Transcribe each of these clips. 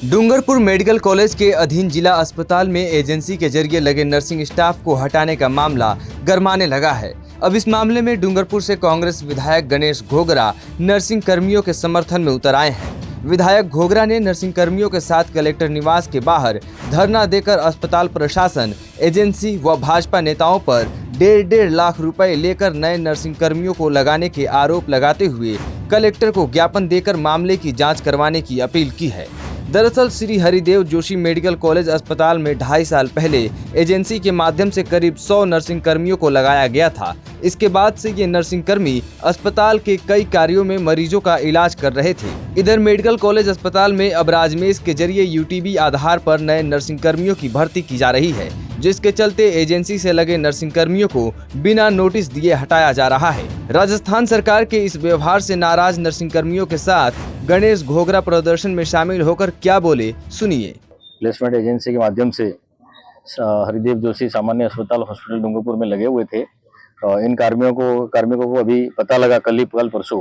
Dungarpur medical college के अधीन जिला अस्पताल में एजेंसी के जरिए लगे नर्सिंग स्टाफ को हटाने का मामला गरमाने लगा है। अब इस मामले में डूंगरपुर से कांग्रेस विधायक गणेश घोगरा नर्सिंग कर्मियों के समर्थन में उतर आए हैं। विधायक घोगरा ने नर्सिंग कर्मियों के साथ कलेक्टर निवास के बाहर धरना देकर अस्पताल प्रशासन, एजेंसी व भाजपा नेताओं पर 1.5 लाख रुपए लेकर नए नर्सिंग कर्मियों को लगाने के आरोप लगाते हुए कलेक्टर को ज्ञापन देकर मामले की जांच करवाने की अपील की है। दरअसल श्री हरिदेव जोशी मेडिकल कॉलेज अस्पताल में 2.5 साल पहले एजेंसी के माध्यम से करीब 100 नर्सिंग कर्मियों को लगाया गया था। इसके बाद से ये नर्सिंग कर्मी अस्पताल के कई कार्यों में मरीजों का इलाज कर रहे थे। इधर मेडिकल कॉलेज अस्पताल में अब राजमेश के जरिए यूटीबी आधार पर नए नर्सिंग कर्मियों की भर्ती की जा रही है, जिसके चलते एजेंसी से लगे नर्सिंग कर्मियों को बिना नोटिस दिए हटाया जा रहा है। राजस्थान सरकार के इस व्यवहार से नाराज नर्सिंग कर्मियों के साथ गणेश घोगरा प्रदर्शन में शामिल होकर क्या बोले, सुनिए। प्लेसमेंट एजेंसी के माध्यम से हरिदेव जोशी सामान्य अस्पताल हॉस्पिटल डूंगरपुर में लगे हुए थे। इन कार्मिकों को अभी पता लगा कल परसों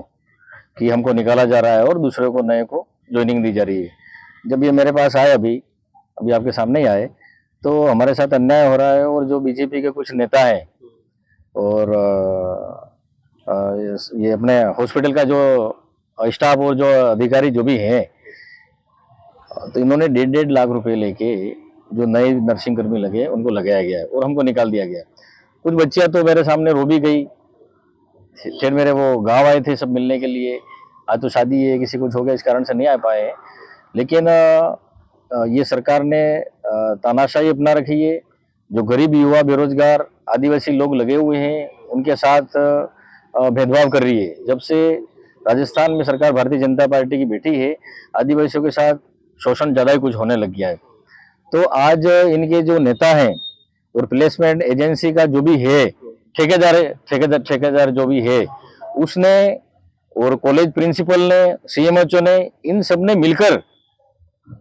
कि हमको निकाला जा रहा है और दूसरे को नए को ज्वाइनिंग दी जा रही है। जब ये मेरे पास आए अभी आपके सामने ही आए, तो हमारे साथ अन्याय हो रहा है और जो बीजेपी के कुछ नेता हैं और ये अपने हॉस्पिटल का जो स्टाफ और जो अधिकारी जो भी हैं, तो इन्होंने 1.5 लाख रुपए लेके जो नए नर्सिंग कर्मी लगे उनको लगाया गया है और हमको निकाल दिया गया। कुछ बच्चियां तो मेरे सामने रो भी गई। फिर मेरे वो गांव आए थे सब मिलने के लिए। आज तो शादी है, किसी कुछ हो गया, इस कारण से नहीं आ पाए। लेकिन ये सरकार ने तानाशाही अपना रखी है। जो गरीब युवा, बेरोजगार, आदिवासी लोग लगे हुए हैं, उनके साथ भेदभाव कर रही है। जब से राजस्थान में सरकार भारतीय जनता पार्टी की बैठी है, आदिवासियों के साथ शोषण ज़्यादा ही कुछ होने लग गया है। तो आज इनके जो नेता हैं और प्लेसमेंट एजेंसी का जो भी है ठेकेदार जो भी है, उसने और कॉलेज प्रिंसिपल ने, सीएमएचओ ने, इन सब ने मिलकर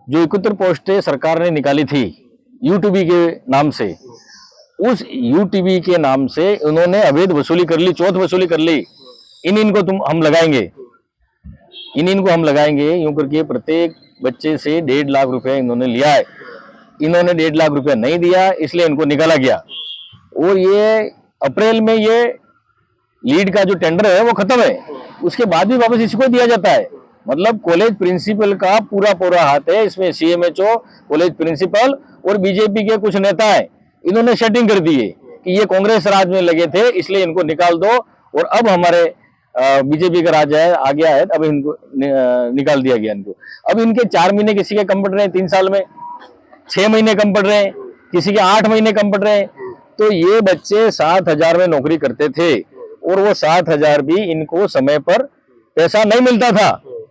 जो 71 पोस्टें सरकार ने निकाली थी यूटीबी के नाम से, उस यूटीबी के नाम से उन्होंने अवैध वसूली कर ली, चौथ वसूली कर ली। इनको हम लगाएंगे, इनको हम लगाएंगे यूं करके प्रत्येक बच्चे से 1.5 लाख रुपए इन्होंने लिया है। इन्होंने 1.5 लाख रुपए नहीं दिया, इसलिए इनको निकाला गया। और ये अप्रैल में ये लीड का जो टेंडर है वो खत्म है, उसके बाद भी वापस इसी को दिया जाता है। मतलब कॉलेज प्रिंसिपल का पूरा हाथ है इसमें। सीएमएचओ, कॉलेज प्रिंसिपल और बीजेपी के कुछ नेता हैं, इन्होंने सेटिंग कर दी है कि ये कांग्रेस राज में लगे थे, इसलिए इनको निकाल दो। और अब हमारे बीजेपी का राज है, आ गया है, अब इनको निकाल दिया गया इनको। अब इनके 4 महीने किसी के कम पड़ रहे हैं 3 साल में, 6 महीने कम पड़ रहे हैं, किसी के 8 महीने कम पड़ रहे हैं। तो ये बच्चे 7,000 में नौकरी करते थे और वो 7,000 भी इनको समय पर पैसा नहीं मिलता था।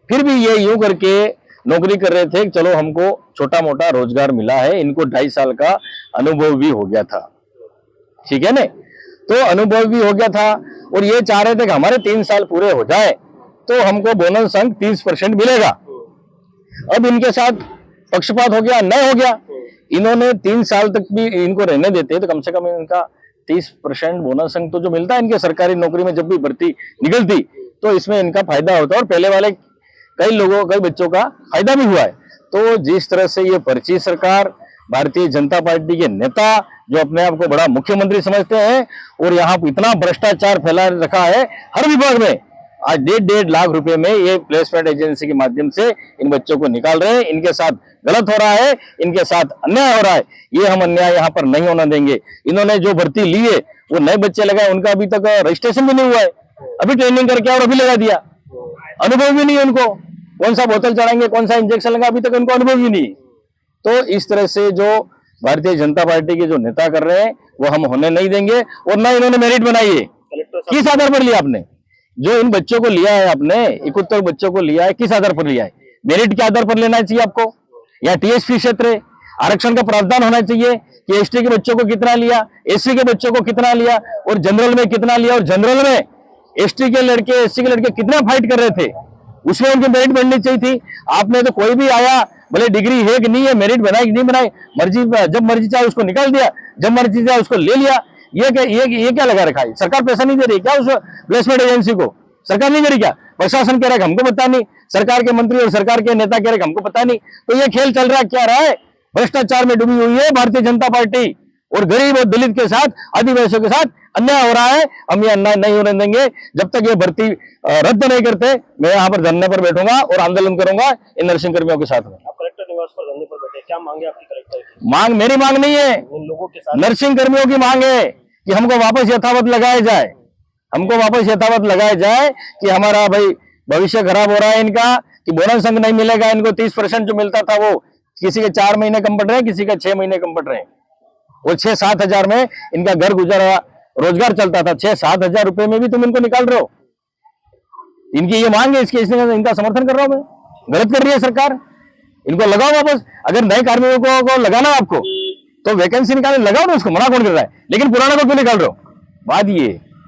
फिर भी ये यूं करके नौकरी कर रहे थे, चलो हमको छोटा मोटा रोजगार मिला है। इनको 2.5 साल का अनुभव भी हो गया था, ठीक है ना। तो अनुभव भी हो गया था और ये चाह रहे थे कि हमारे 3 साल पूरे हो जाए तो हमको बोनस अंक 30% मिलेगा। अब इनके साथ पक्षपात हो गया, अन्याय हो गया। इन्होंने 3 साल तक भी इनको रहने देते तो कम से कम इनका 30% बोनस अंक तो जो मिलता है इनके सरकारी नौकरी में, जब भी भर्ती निकलती तो इसमें इनका फायदा होता है और पहले वाले कई बच्चों का फायदा भी हुआ है। तो जिस तरह से ये पर्ची सरकार, भारतीय जनता पार्टी के नेता जो अपने आप को बड़ा मुख्यमंत्री समझते हैं और यहाँ इतना भ्रष्टाचार फैला रखा है हर विभाग में, आज 1.5 लाख रुपए में ये प्लेसमेंट एजेंसी के माध्यम से इन बच्चों को निकाल रहे हैं। इनके साथ गलत हो रहा है, इनके साथ अन्याय हो रहा है। ये हम अन्याय यहाँ पर नहीं होना देंगे। इन्होंने जो भर्ती ली है वो नए बच्चे लगाए, उनका अभी तक रजिस्ट्रेशन भी नहीं हुआ है, अभी ट्रेनिंग करके और अभी लगा दिया। अनुभव भी नहीं है उनको, कौन सा बोतल चढ़ाएंगे, कौन सा इंजेक्शन लगा, अभी तक उनको अनुभव भी नहीं। तो इस तरह से जो भारतीय जनता पार्टी के जो नेता कर रहे हैं वो हम होने नहीं देंगे। और ना इन्होंने मेरिट बनाई है। किस आधार पर लिया आपने? जो इन बच्चों को लिया है आपने, 71 बच्चों को लिया है, किस आधार पर लिया है? मेरिट के आधार पर लेना चाहिए आपको, या टीएसपी क्षेत्र है, आरक्षण का प्रावधान होना चाहिए कि एसटी के बच्चों को कितना लिया, एससी के बच्चों को कितना लिया और जनरल में कितना लिया, और जनरल में एसटी के लड़के, एससी के लड़के कितना फाइट कर रहे थे, उसमें उनकी मेरिट बननी चाहिए थी। आपने तो कोई भी आया, भले डिग्री है कि नहीं है, मेरिट बनाई कि नहीं बनाई, मर्जी, जब मर्जी चाहे उसको निकाल दिया, जब मर्जी चाहे उसको ले लिया। ये क्या लगा रखा है? सरकार पैसा नहीं दे रही क्या उस प्लेसमेंट एजेंसी को? सरकार नहीं दे रही क्या? प्रशासन कह रहा है कि हमको पता नहीं, सरकार के मंत्री और सरकार के नेता कह रहे हैं कि हमको पता नहीं। तो ये खेल चल रहा क्या रहा है? भ्रष्टाचार में डूबी हुई है भारतीय जनता पार्टी, और गरीब और दलित के साथ, आदिवासियों के साथ अन्याय हो रहा है। हम ये अन्याय नहीं होने देंगे। जब तक ये भर्ती रद्द नहीं करते, मैं यहाँ पर धरने पर बैठूंगा और आंदोलन करूंगा इन नर्सिंग कर्मियों के साथ में। आप कलेक्टर निवास पर धरने पर बैठे, क्या मांगे आपकी कलेक्टर की? मांग मेरी मांग नहीं है, उन लोगों के साथ नर्सिंग कर्मियों की मांग है कि हमको वापस यथावत लगाया जाए, हमको वापस यथावत लगाया जाए कि हमारा भाई भविष्य खराब हो रहा है इनका, कि बोनस अंक नहीं मिलेगा इनको। 30% जो मिलता था वो किसी के 4 महीने कम पड़ रहे हैं, किसी के 6 महीने कम पड़ रहे हैं। और 6-7 हजार में इनका घर गुजारा रोजगार चलता था, 6-7 हजार रुपए में भी तुम इनको निकाल रहे हो। इनकी ये मांग है, इसके इनका समर्थन कर रहा हूं मैं। गलत कर रही है सरकार, इनको लगाओ वापस। अगर नए कार्मिकों को लगाना आपको तो वैकेंसी निकालने लगाओ ना, उसको मना कौन कर रहा है? लेकिन पुराना को क्यों निकाल रहे हो? बात ये